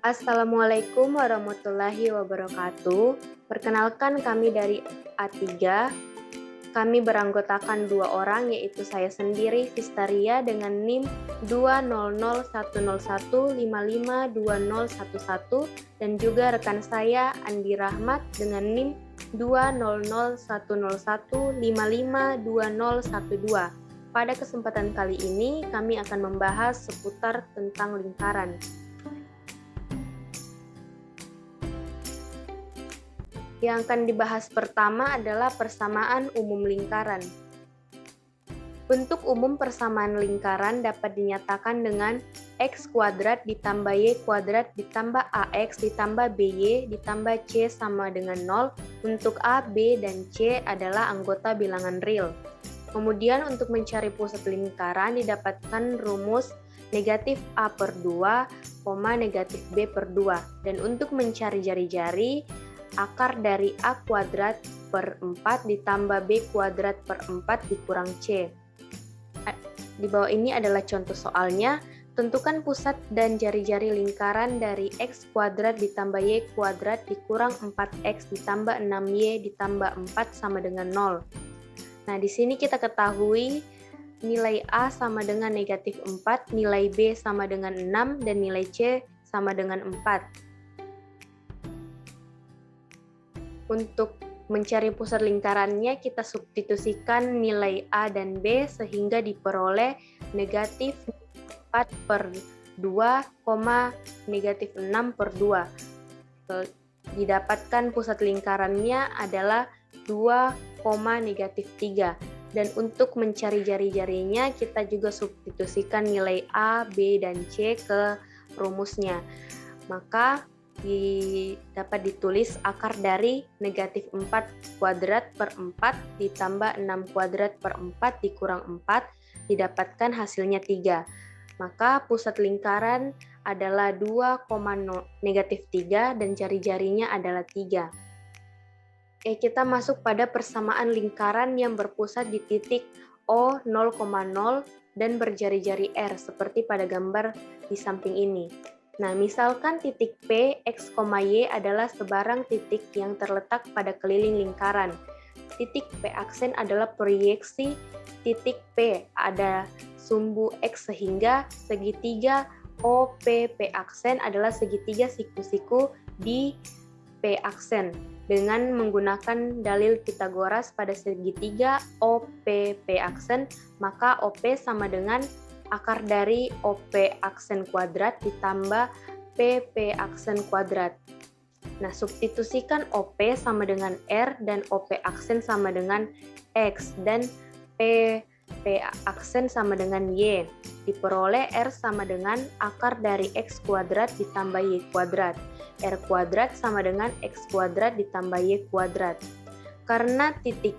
Assalamualaikum warahmatullahi wabarakatuh. Perkenalkan kami dari A3. Kami beranggotakan 2 orang, yaitu saya sendiri, Fistaria, dengan NIM 20011552011, dan juga rekan saya, Andi Rahmat, dengan NIM 20011552012. Pada kesempatan kali ini, kami akan membahas seputar tentang lingkaran. Yang akan dibahas pertama adalah persamaan umum lingkaran. Bentuk umum persamaan lingkaran dapat dinyatakan dengan x kuadrat ditambah y kuadrat ditambah ax ditambah by ditambah c sama dengan 0 untuk a, b, dan c adalah anggota bilangan real. Kemudian untuk mencari pusat lingkaran didapatkan rumus negatif a per 2, negatif b per 2. Dan untuk mencari jari-jari, akar dari a kuadrat per 4 ditambah b kuadrat per 4 dikurang c. Di bawah ini adalah contoh soalnya. Tentukan pusat dan jari-jari lingkaran dari x kuadrat ditambah y kuadrat dikurang 4x ditambah 6y ditambah 4 sama dengan 0. Nah, di sini kita ketahui nilai a sama dengan negatif 4, nilai b sama dengan 6, dan nilai c sama dengan 4. Untuk mencari pusat lingkarannya, kita substitusikan nilai A dan B sehingga diperoleh negatif 4 per 2, negatif 6 per 2. Didapatkan pusat lingkarannya adalah 2, negatif 3. Dan untuk mencari jari-jarinya, kita juga substitusikan nilai A, B, dan C ke rumusnya. Maka dapat ditulis akar dari negatif 4 kuadrat per 4 ditambah 6 kuadrat per 4 dikurang 4, didapatkan hasilnya 3. Maka pusat lingkaran adalah 2, negatif 3 dan jari-jarinya adalah 3. Oke, kita masuk pada persamaan lingkaran yang berpusat di titik O 0,0 dan berjari-jari R seperti pada gambar di samping ini. Nah, misalkan titik P, X, Y adalah sebarang titik yang terletak pada keliling lingkaran. Titik P aksen adalah proyeksi titik P, ada sumbu X sehingga segitiga OP P aksen adalah segitiga siku-siku di P aksen. Dengan menggunakan dalil Pythagoras pada segitiga OP P aksen, maka OP sama dengan akar dari OP aksen kuadrat ditambah PP aksen kuadrat. Nah, substitusikan OP sama dengan R dan OP aksen sama dengan X dan PP aksen sama dengan Y. Diperoleh R sama dengan akar dari X kuadrat ditambah Y kuadrat. R kuadrat sama dengan X kuadrat ditambah Y kuadrat. Karena titik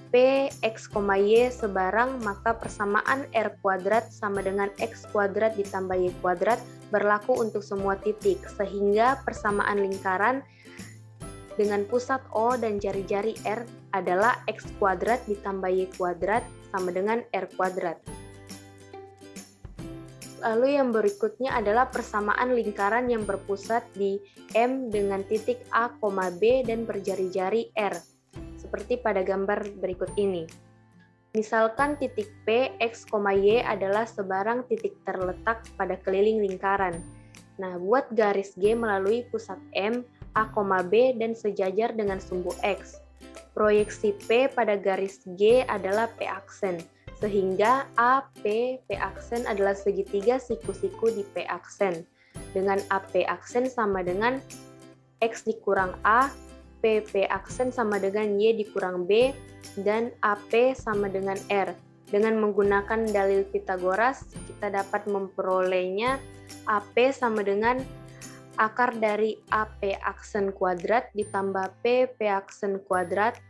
P, X, Y sebarang, maka persamaan R kuadrat sama dengan X kuadrat ditambah Y kuadrat berlaku untuk semua titik, sehingga persamaan lingkaran dengan pusat O dan jari-jari R adalah X kuadrat ditambah Y kuadrat sama dengan R kuadrat. Lalu yang berikutnya adalah persamaan lingkaran yang berpusat di M dengan titik A, B dan berjari-jari R. Seperti pada gambar berikut ini. Misalkan titik P, X, Y adalah sebarang titik terletak pada keliling lingkaran. Nah, buat garis G melalui pusat M, A, B, dan sejajar dengan sumbu X. Proyeksi P pada garis G adalah P aksen, sehingga AP P aksen adalah segitiga siku-siku di P aksen. Dengan AP aksen sama dengan X dikurang A, PP aksen sama dengan Y dikurang B, dan AP sama dengan R. Dengan menggunakan dalil Pythagoras, kita dapat memperolehnya AP sama dengan akar dari AP aksen kuadrat ditambah PP aksen kuadrat.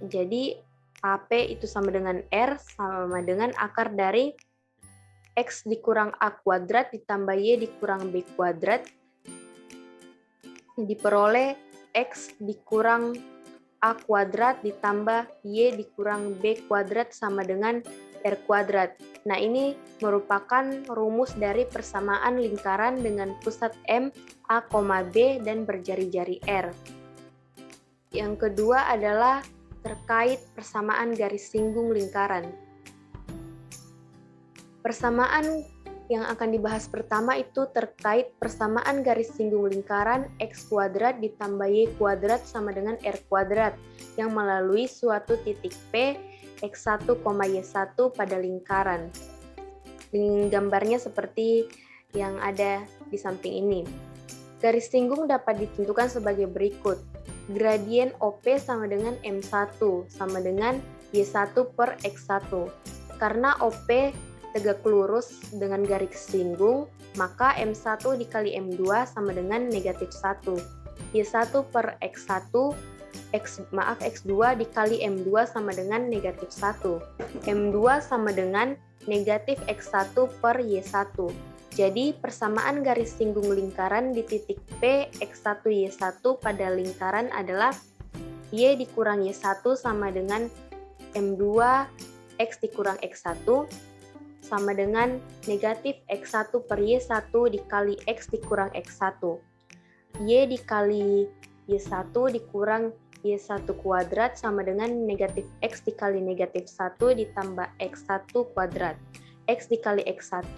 Jadi, AP itu sama dengan R sama dengan akar dari X dikurang A kuadrat ditambah Y dikurang B kuadrat. Diperoleh X dikurang A kuadrat ditambah Y dikurang B kuadrat sama dengan R kuadrat. Nah, ini merupakan rumus dari persamaan lingkaran dengan pusat M, A, B, dan berjari-jari R. Yang kedua adalah terkait persamaan garis singgung lingkaran. Persamaan yang akan dibahas pertama itu terkait persamaan garis singgung lingkaran X kuadrat ditambah Y kuadrat sama dengan R kuadrat yang melalui suatu titik P, X1, Y1 pada lingkaran. Gambarnya seperti yang ada di samping ini. Garis singgung dapat ditentukan sebagai berikut. Gradien OP sama dengan M1 sama dengan Y1 per X1. Karena OP tegak lurus dengan garis singgung, maka M1 dikali M2 sama dengan negatif 1. Y1 per X1, X2 dikali M2 sama dengan negatif 1. M2 sama dengan negatif X1 per Y1. Jadi, persamaan garis singgung lingkaran di titik P, X1, Y1 pada lingkaran adalah Y dikurang Y1 sama dengan M2 X dikurang X1 sama dengan negatif X1 per Y1 dikali X dikurang X1. Y dikali Y1 dikurang Y1 kuadrat sama dengan negatif X dikali negatif 1 ditambah X1 kuadrat. X dikali X1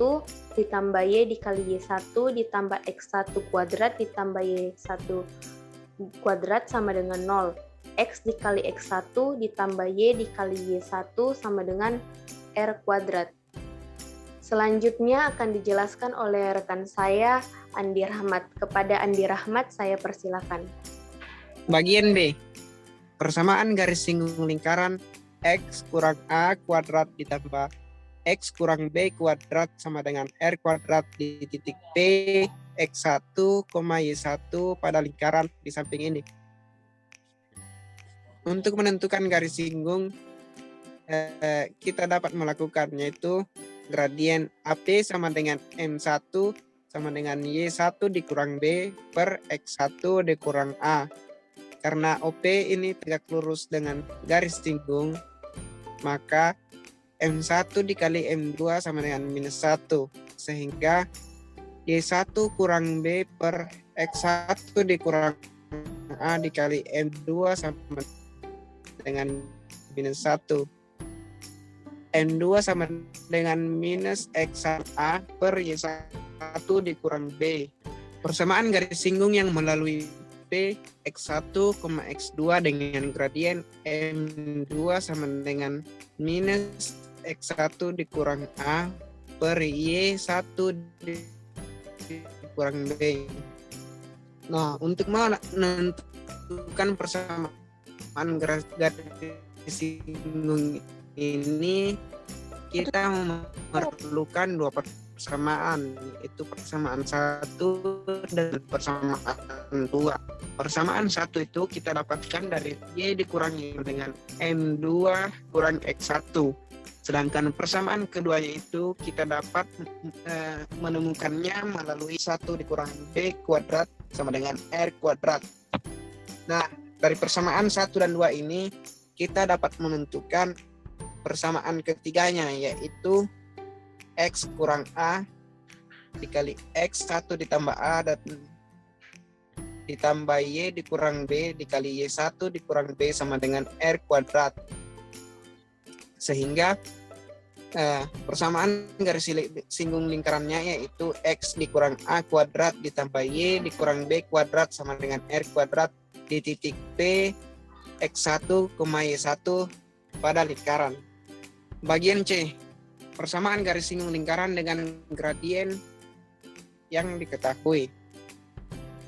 ditambah Y dikali Y1 ditambah X1 kuadrat ditambah Y1 kuadrat sama dengan 0. X dikali X1 ditambah Y dikali Y1 sama dengan R kuadrat. Selanjutnya akan dijelaskan oleh rekan saya, Andi Rahmat. Kepada Andi Rahmat, saya persilakan. Bagian B. Persamaan garis singgung lingkaran X kurang A kuadrat ditambah X kurang B kuadrat sama dengan R kuadrat di titik P, X1, Y1 pada lingkaran di samping ini. Untuk menentukan garis singgung, kita dapat melakukannya yaitu gradien AP sama dengan M1 sama dengan Y1 dikurang B per X1 dikurang A. Karena OP ini tegak lurus dengan garis singgung, maka M1 dikali M2 sama dengan minus 1. Sehingga Y1 kurang B per X1 dikurang A dikali M2 sama dengan minus 1. M2 sama dengan minus X1A per Y1 dikurang B. Persamaan garis singgung yang melalui P, X1, X2 dengan gradien M2 sama dengan minus X1 dikurang A per Y1 dikurang B. Nah, untuk menentukan persamaan garis singgung ini kita memerlukan dua persamaan, yaitu persamaan 1 dan persamaan 2. Persamaan 1 itu kita dapatkan dari Y dikurangi dengan M2 kurang X1. Sedangkan persamaan kedua yaitu kita dapat menemukannya melalui 1 dikurangi B kuadrat sama dengan R kuadrat. Nah, dari persamaan 1 dan 2 ini kita dapat menentukan persamaan ketiganya, yaitu X kurang A dikali X1 ditambah A dan ditambah Y dikurang B dikali Y1 dikurang B sama dengan R kuadrat. Sehingga persamaan garis singgung lingkarannya yaitu X dikurang A kuadrat ditambah Y dikurang B kuadrat sama dengan R kuadrat di titik P, X1, Y1 pada lingkaran. Bagian C, persamaan garis singgung lingkaran dengan gradien yang diketahui.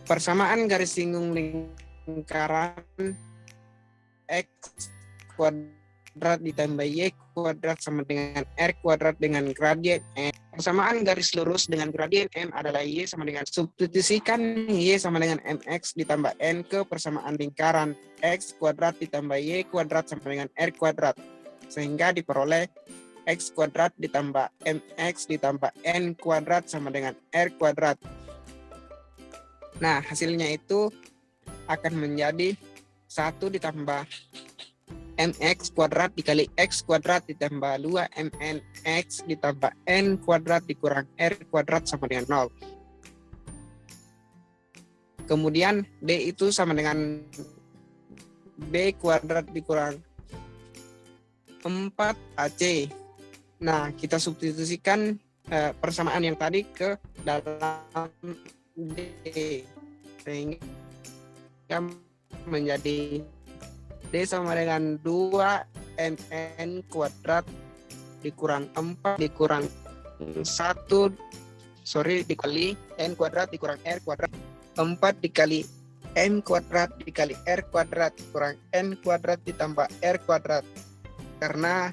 Persamaan garis singgung lingkaran X kuadrat ditambah Y kuadrat sama dengan R kuadrat dengan gradien M. Persamaan garis lurus dengan gradien M adalah Y sama dengan, substitusikan Y sama dengan MX ditambah N ke persamaan lingkaran X kuadrat ditambah Y kuadrat sama dengan R kuadrat. Sehingga diperoleh X kuadrat ditambah MX ditambah N kuadrat sama dengan R kuadrat. Nah, hasilnya itu akan menjadi 1 ditambah mx kuadrat dikali x kuadrat ditambah 2 mnx ditambah n kuadrat dikurang r kuadrat sama dengan 0. Kemudian D itu sama dengan B kuadrat dikurang 4AC. Nah, kita substitusikan persamaan yang tadi ke dalam D. Sehingga menjadi D sama dengan 2 mn kuadrat dikurang 4 dikurang 1 dikali n kuadrat dikurang r kuadrat 4 dikali m kuadrat dikali r kuadrat kurang n kuadrat ditambah r kuadrat. Karena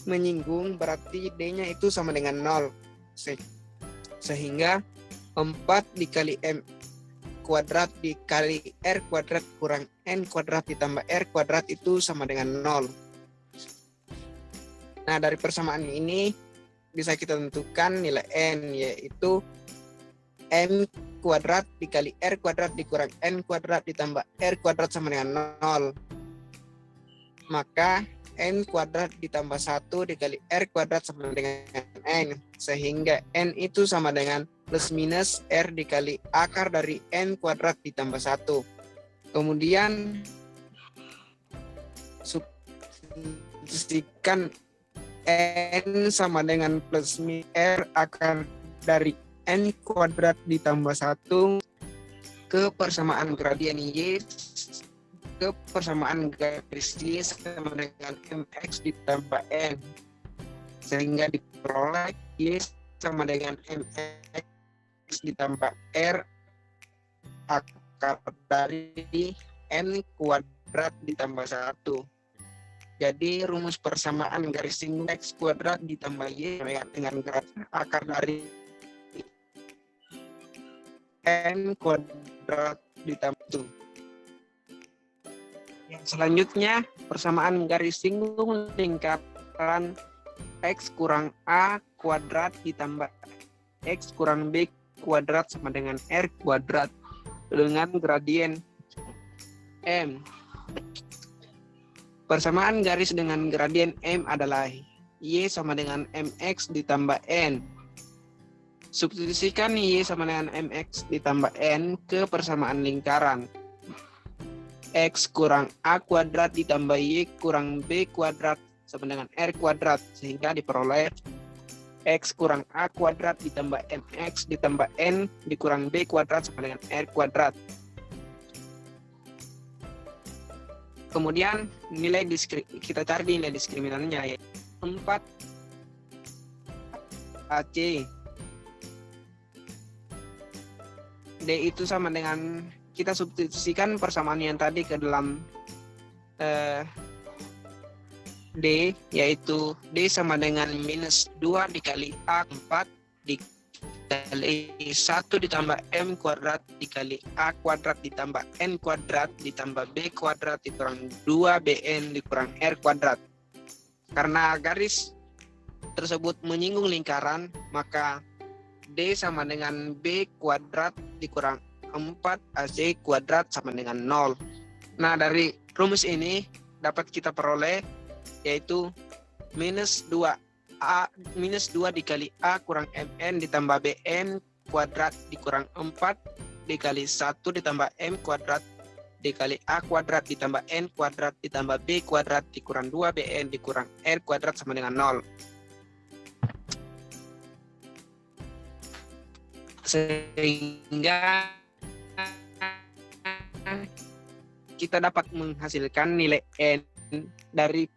menyinggung berarti D-nya itu sama dengan 0. Sehingga 4 dikali m kuadrat dikali r kuadrat kurang n kuadrat ditambah r kuadrat itu sama dengan 0. Nah, dari persamaan ini bisa kita tentukan nilai n, yaitu m kuadrat dikali r kuadrat dikurang n kuadrat ditambah r kuadrat sama dengan 0. Maka n kuadrat ditambah 1 dikali r kuadrat sama dengan n. Sehingga n itu sama dengan plus minus r dikali akar dari n kuadrat ditambah 1. Kemudian substitusikan n sama dengan plus minus r akar dari n kuadrat ditambah 1 ke persamaan gradien Y ke persamaan garis Y sama dengan mx ditambah n, sehingga diperoleh Y sama dengan mx ditambah r akar dari n kuadrat ditambah 1. Jadi rumus persamaan garis x kuadrat ditambah Y dengan akar dari n kuadrat ditambah 1. Yang selanjutnya persamaan garis singgung lingkaran x kurang a kuadrat ditambah x kurang b kuadrat sama dengan r kuadrat dengan gradien m. Persamaan garis dengan gradien m adalah y sama dengan mx ditambah n. Substitusikan Y sama dengan mx ditambah n ke persamaan lingkaran. X kurang a kuadrat ditambah Y kurang b kuadrat sama dengan r kuadrat, sehingga diperoleh X kurang a kuadrat ditambah mx ditambah n dikurang b kuadrat sama dengan r kuadrat. Kemudian kita cari nilai diskriminannya, yaitu 4 AC. D itu sama dengan, kita substitusikan persamaan yang tadi ke dalam D, yaitu D sama dengan minus 2 dikali A 4 dikali 1 ditambah M kuadrat dikali A kuadrat ditambah N kuadrat ditambah B kuadrat dikurang 2BN dikurang R kuadrat. Karena garis tersebut menyinggung lingkaran, maka D sama dengan B kuadrat dikurang 4 AC kuadrat sama dengan 0. Nah, dari rumus ini dapat kita peroleh yaitu minus 2 dikali A kurang MN ditambah BN kuadrat dikurang 4 dikali 1 ditambah M kuadrat dikali A kuadrat ditambah N kuadrat ditambah B kuadrat dikurang 2BN dikurang R kuadrat sama dengan 0. Sehingga kita dapat menghasilkan nilai N dari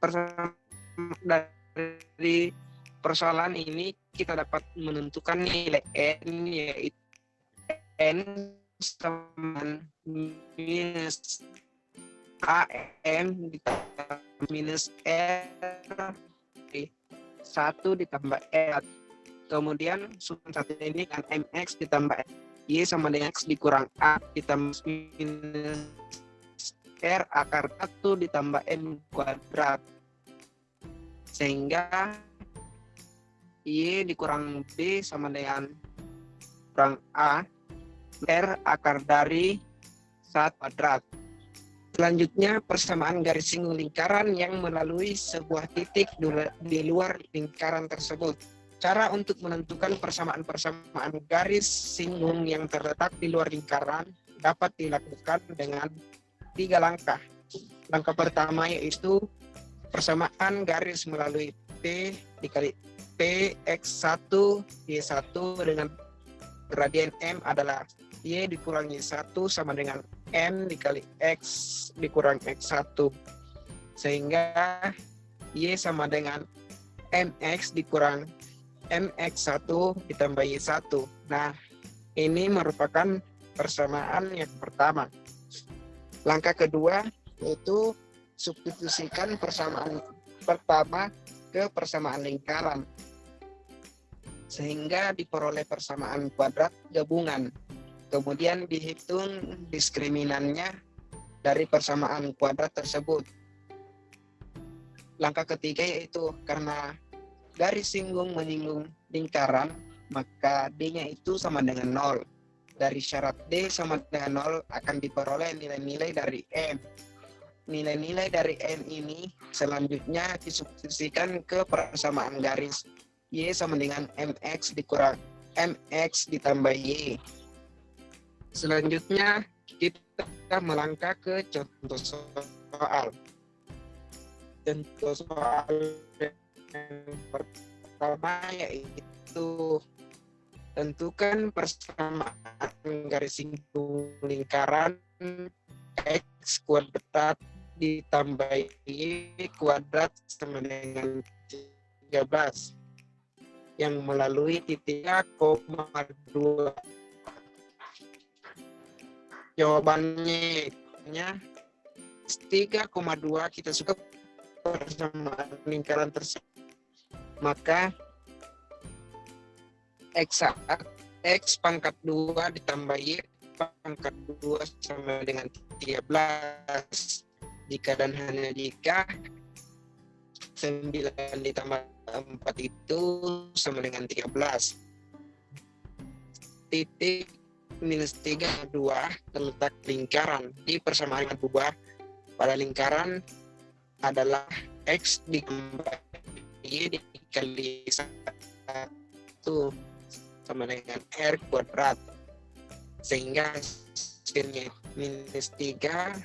persoalan ini. Kita dapat menentukan nilai N, yaitu N sama minus AM ditambah minus R 1 ditambah R. Kemudian sum satu ini kan MX ditambah Y sama dengan X dikurang A ditambah minus R akar 1 ditambah M kuadrat. Sehingga Y dikurang B sama dengan kurang A R akar dari 1 kuadrat. Selanjutnya, persamaan garis singgung lingkaran yang melalui sebuah titik di luar lingkaran tersebut. Cara untuk menentukan persamaan-persamaan garis singgung yang terletak di luar lingkaran dapat dilakukan dengan 3 langkah. Langkah pertama yaitu persamaan garis melalui P dikali P X1 Y1 dengan gradien M adalah Y dikurangi 1 sama dengan M dikali X dikurang X1. Sehingga Y sama dengan MX dikurang MX1 ditambah Y1. Nah, ini merupakan persamaan yang pertama. Langkah kedua yaitu substitusikan persamaan pertama ke persamaan lingkaran, sehingga diperoleh persamaan kuadrat gabungan. Kemudian dihitung diskriminannya dari persamaan kuadrat tersebut. Langkah ketiga yaitu karena garis singgung menyinggung lingkaran, maka D-nya itu sama dengan 0. Dari syarat D sama dengan 0 akan diperoleh nilai-nilai dari M. Nilai-nilai dari M ini selanjutnya disubstitusikan ke persamaan garis. Y sama dengan MX dikurang MX ditambah Y. Selanjutnya kita melangkah ke contoh soal. Contoh soal yang pertama yaitu tentukan persamaan garis singgung lingkaran X kuadrat ditambah Y kuadrat sama dengan 13 yang melalui titik 3,2. Jawabannya 3,2 kita suka persamaan lingkaran tersebut. Maka X pangkat 2 ditambah Y pangkat 2 sama dengan 13. Jika dan hanya jika 9 ditambah 4 itu sama dengan 13. Titik minus 3,2 terletak lingkaran di persamaan 2 pada lingkaran adalah X ditambah Y dikali 1 sama dengan R kuadrat, sehingga hasilnya minus 3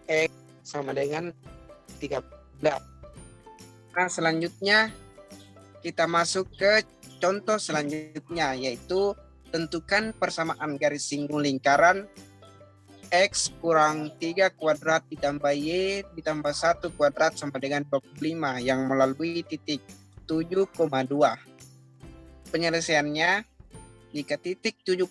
X sama dengan 13. Nah, selanjutnya kita masuk ke contoh selanjutnya, yaitu tentukan persamaan garis singgung lingkaran X kurang 3 kuadrat ditambah Y ditambah 1 kuadrat sama dengan 25 yang melalui titik 7,2. Penyelesaiannya, jika titik 7,2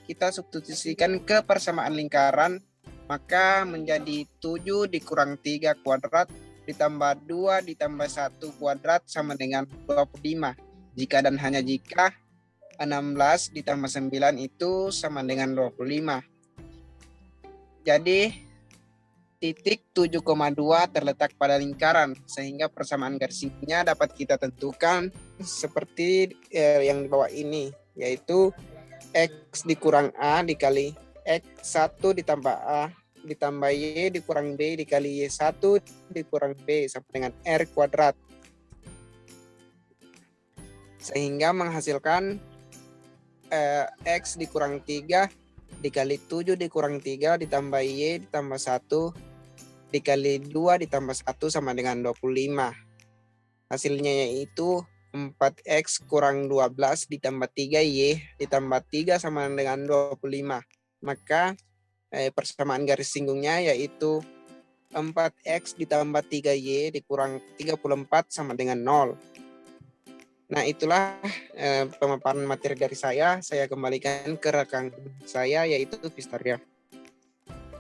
kita substitusikan ke persamaan lingkaran, maka menjadi 7 dikurang 3 kuadrat ditambah 2 ditambah 1 kuadrat sama dengan 25. Jika dan hanya jika 16 ditambah 9 itu sama dengan 25. Jadi titik 7,2 terletak pada lingkaran, sehingga persamaan garis singgungnya dapat kita tentukan seperti yang di bawah ini, yaitu X dikurang A dikali X1 ditambah A ditambah Y dikurang B dikali Y1 dikurang B sama dengan R kuadrat. Sehingga menghasilkan X dikurang 3 dikali 7 dikurang 3 ditambah Y ditambah 1 dikali 2 ditambah 1 sama dengan 25. Hasilnya yaitu 4X kurang 12 ditambah 3Y ditambah 3 sama dengan 25. Maka persamaan garis singgungnya yaitu 4X ditambah 3Y dikurang 34 sama dengan 0. Nah, itulah pemaparan materi dari saya. Saya kembalikan ke rekan saya, yaitu Pistaria.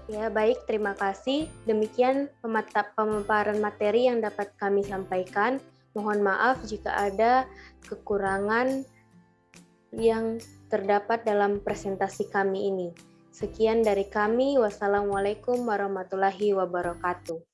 Ya, baik. Terima kasih. Demikian pemaparan materi yang dapat kami sampaikan. Mohon maaf jika ada kekurangan yang terdapat dalam presentasi kami ini. Sekian dari kami. Wassalamualaikum warahmatullahi wabarakatuh.